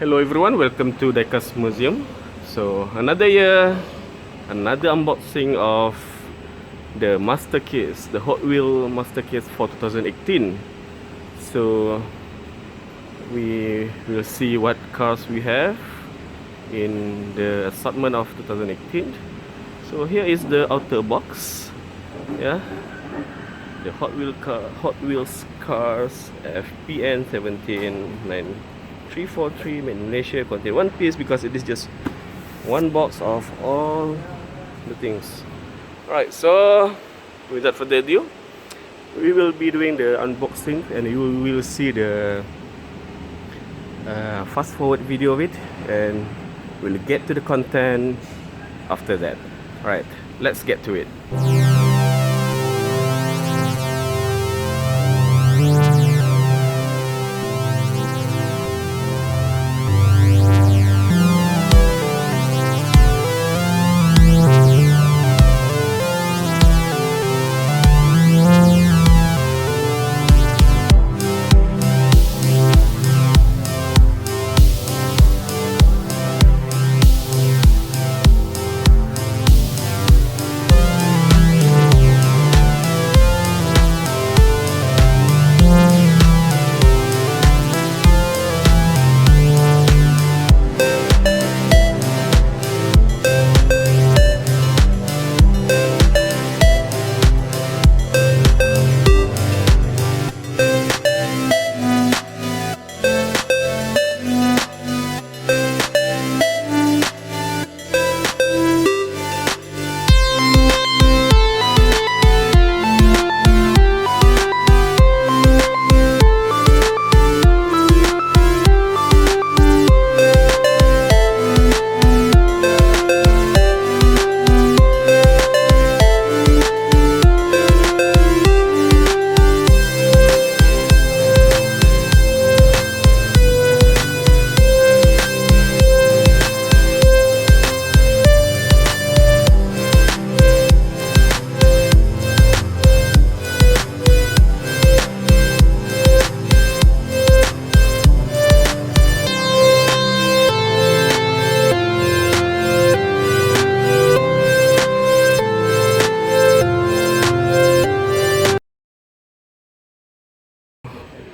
Hello everyone, welcome to Diecast Museum. So another year, another unboxing of the master case, the Hot Wheel master case for 2018. So we will see what cars we have in the assortment of 2018. So here is the outer box. Yeah, the Hot Wheels cars FPN 179 343 made in Malaysia, contain one piece because it is just one box of all the things. Right, so without further ado, we will be doing the unboxing and you will see the fast forward video of it, and we'll get to the content after that. Right, let's get to it.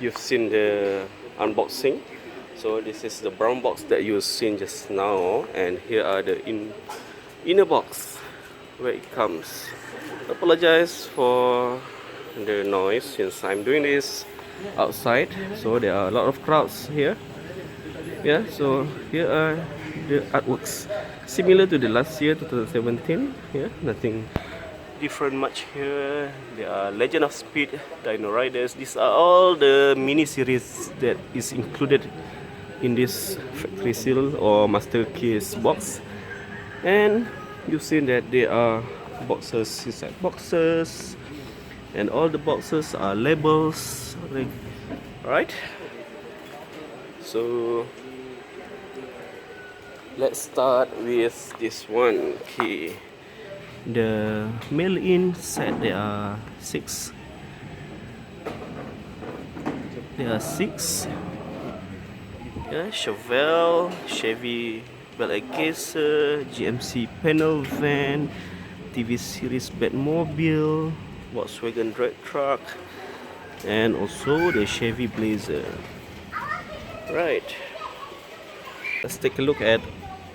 You've seen the unboxing. So this is the brown box that you've seen just now, and here are the inner box where it comes. Apologize for the noise since I'm doing this outside, so there are a lot of crowds here. Yeah, so here are the artworks similar to the last year 2017. Yeah, nothing different much here. There are Legend of Speed, Dino Riders. These are all the mini series that is included in this factory seal or master case box. And you've seen that there are boxes inside boxes, and all the boxes are labels. Right? So let's start with this one key. The mail-in set, there are six. Yeah, Chevelle, Chevy Bel Air Caser, GMC panel van, TV series Batmobile, Volkswagen drag truck, and also the Chevy Blazer. Right, let's take a look at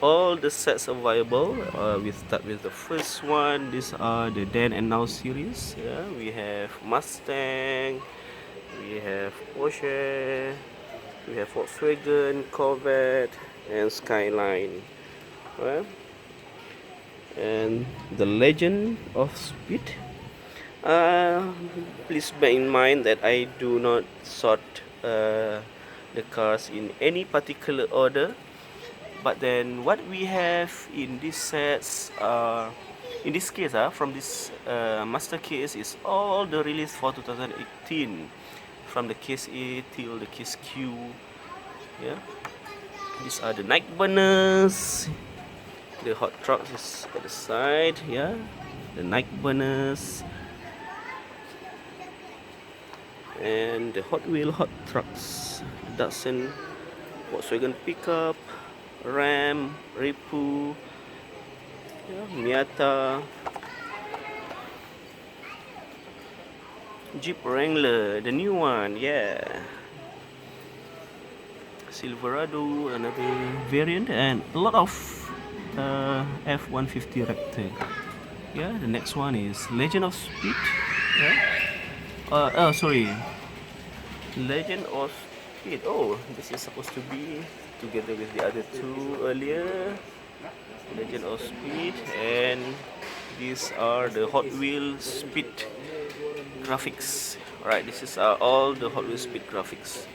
all the sets available. We start with the first one. These are the Then and Now series. Yeah, we have Mustang, we have Porsche, we have Volkswagen, Corvette, and Skyline. Right? And the Legend of Speed. Please bear in mind that I do not sort the cars in any particular order. But then what we have in these sets, in this case, from this master case, is all the release for 2018, from the case A till the case Q. Yeah, these are the night burners. The hot trucks is at the side. Yeah, the night burners. And the Hot Wheel hot trucks, Datsun Volkswagen pickup, Ram, Repu, yeah, Miata, Jeep Wrangler, the new one, yeah. Silverado, another variant, and a lot of F-150 Raptor. Yeah, the next one is Legend of Speed. Yeah. Sorry, Legend of Speed. Oh, this is supposed to be together with the other two earlier. Legend of Speed, and these are the Hot Wheels Speed graphics. Alright, this is all the Hot Wheels Speed graphics.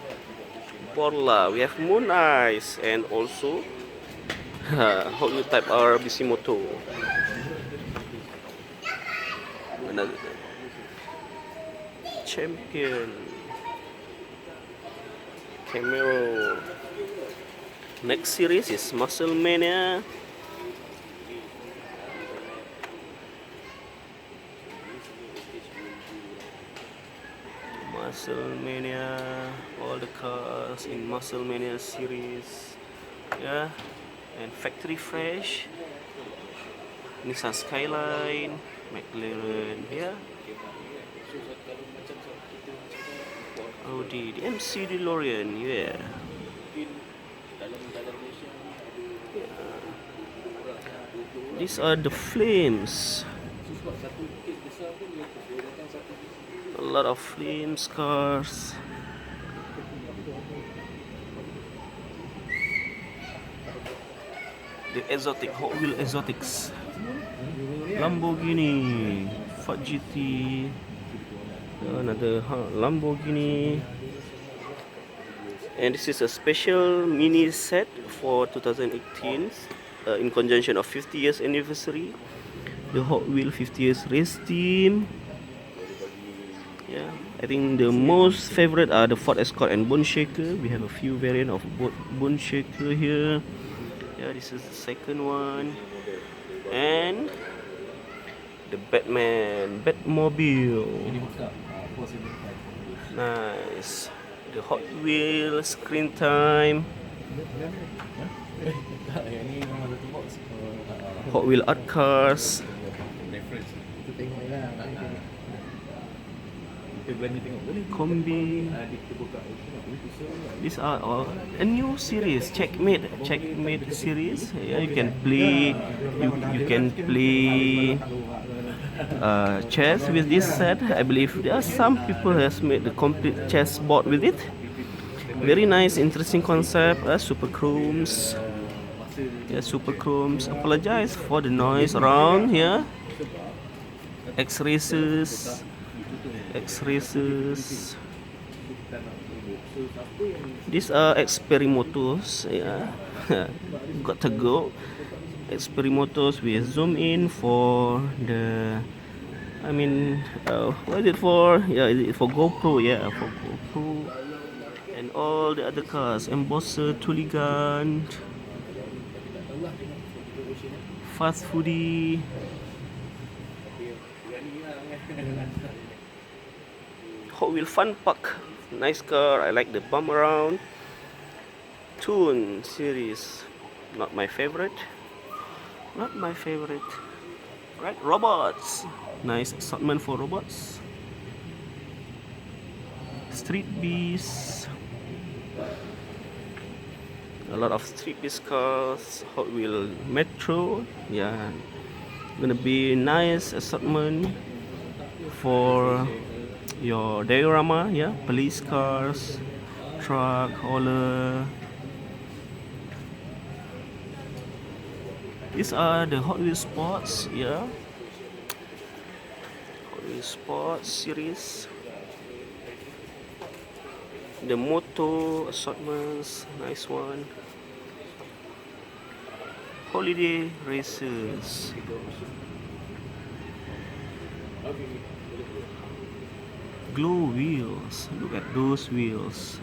Borla, we have Moon Eyes, and also Hot Wheels Type R Bisimoto. Another Champion, Camaro. Next series is Muscle Mania. Muscle Mania, all the cars in Muscle Mania series, yeah, and Factory Fresh, Nissan Skyline, McLaren, yeah, Audi, the MC DeLorean, yeah. These are the flames. A lot of flames cars. The exotic Hot Wheel exotics. Lamborghini, Ford GT, another Lamborghini. And this is a special mini set for 2018 in conjunction of 50 years anniversary. The Hot Wheel 50 years race team. Yeah, I think the most favorite are the Ford Escort and Bone Shaker. We have a few variants of Bone Shaker here. Yeah, this is the second one. And the Batmobile. Nice. The Hot Wheels screen time. Hot Wheel art cars. Kombi. These are all a new series, Checkmate series. Yeah, you can play. You can play chess with this set. I believe there are some people has made the complete chess board with it. Very nice, interesting concept. Super chromes. Yeah, super chromes. Apologize for the noise around here. X races. These are Experimotors. Yeah, got to go. Experimotors. We zoom in for the. I mean, what is it for? Yeah, is it for GoPro? Yeah, for GoPro. And all the other cars. Embosser, Tuligan, Fast Foodie. Hot Wheel Fun Park, nice car. I like the bump around. Toon series, not my favorite. Right, robots, nice assortment for robots. Street Beast, a lot of Street Beast cars. Hot Wheel Metro, yeah, gonna be nice assortment for your diorama, yeah, police cars, truck, hauler. These are the Hot Wheels Sports, yeah, Hot Wheels Sports series. The Moto assortments, nice one. Holiday races. Glow wheels. Look at those wheels.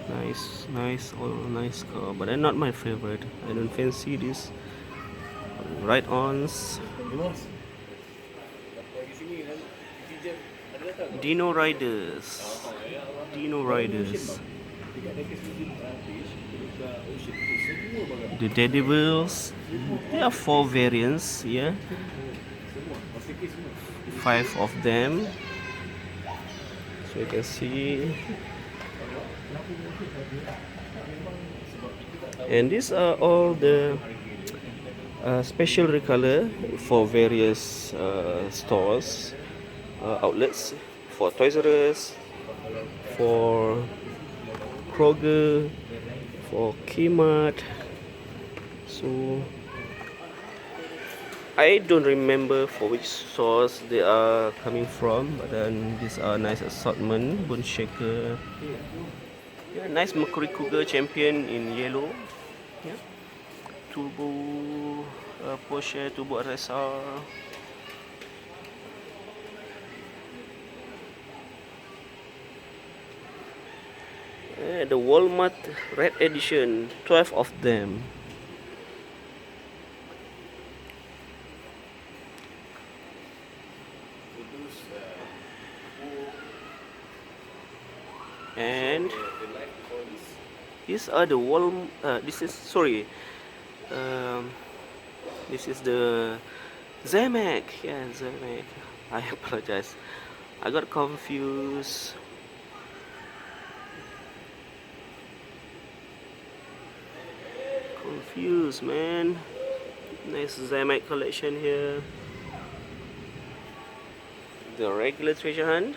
Nice, all nice car, but they're not my favorite. I don't fancy this. Ride-ons. Dino Riders. The Daredevils. There are 4 variants, yeah. 5 of them. So you can see. And these are all the special recolor for various stores, outlets, for Toys R Us, for Kroger, for Kmart. So I don't remember for which source they are coming from, but then these are nice assortment. Bone Shaker, yeah, nice Mercury Cougar champion in yellow, yeah. Turbo Porsche Turbo RSR. The Walmart Red Edition, 12 of them. And these are the this is sorry. This is the Zemek. Yeah, Zemek. I apologize. I got confused. Man. Nice Zemek collection here. The regular treasure hunt.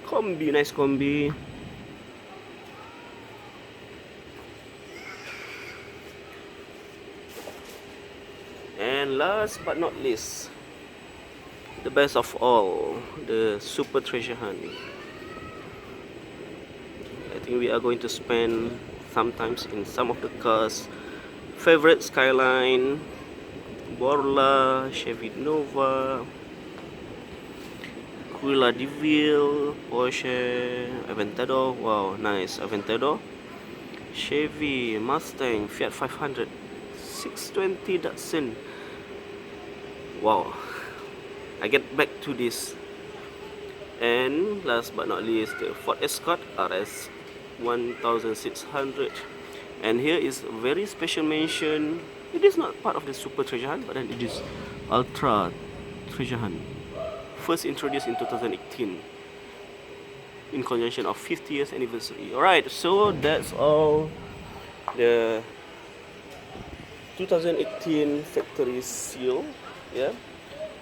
Combi, nice combi. And last but not least, the best of all, the super treasure hunt. I think we are going to spend sometimes in some of the cars. Favorite Skyline, Borla, Chevy Nova, Cruella de Vil, Porsche, Aventador. Wow, nice Aventador. Chevy, Mustang, Fiat 500, 620 Datsun. Wow, I get back to this. And last but not least, the Ford Escort RS 1600. And here is a very special mention. It is not part of the Super Treasure Hunt, but then it is Ultra Treasure Hunt. First introduced in 2018 in conjunction of 50 years anniversary. Alright, so that's all the 2018 factory seal. Yeah,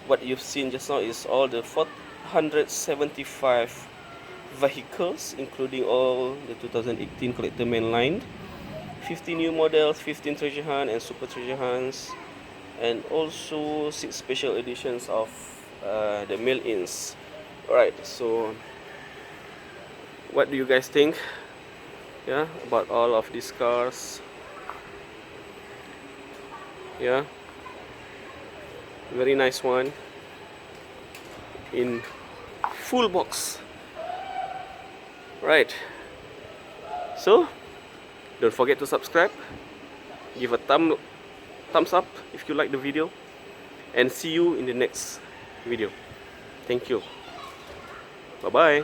what you've seen just now is all the 475 vehicles, including all the 2018 collector mainline, 50 new models, 15 treasure hunt and super treasure hunts, and also 6 special editions of the mail-ins. Alright, so what do you guys think, yeah, about all of these cars? Yeah, very nice one in full box. Right, so don't forget to subscribe, give a thumbs up if you like the video, and see you in the next video. Thank you. Bye bye.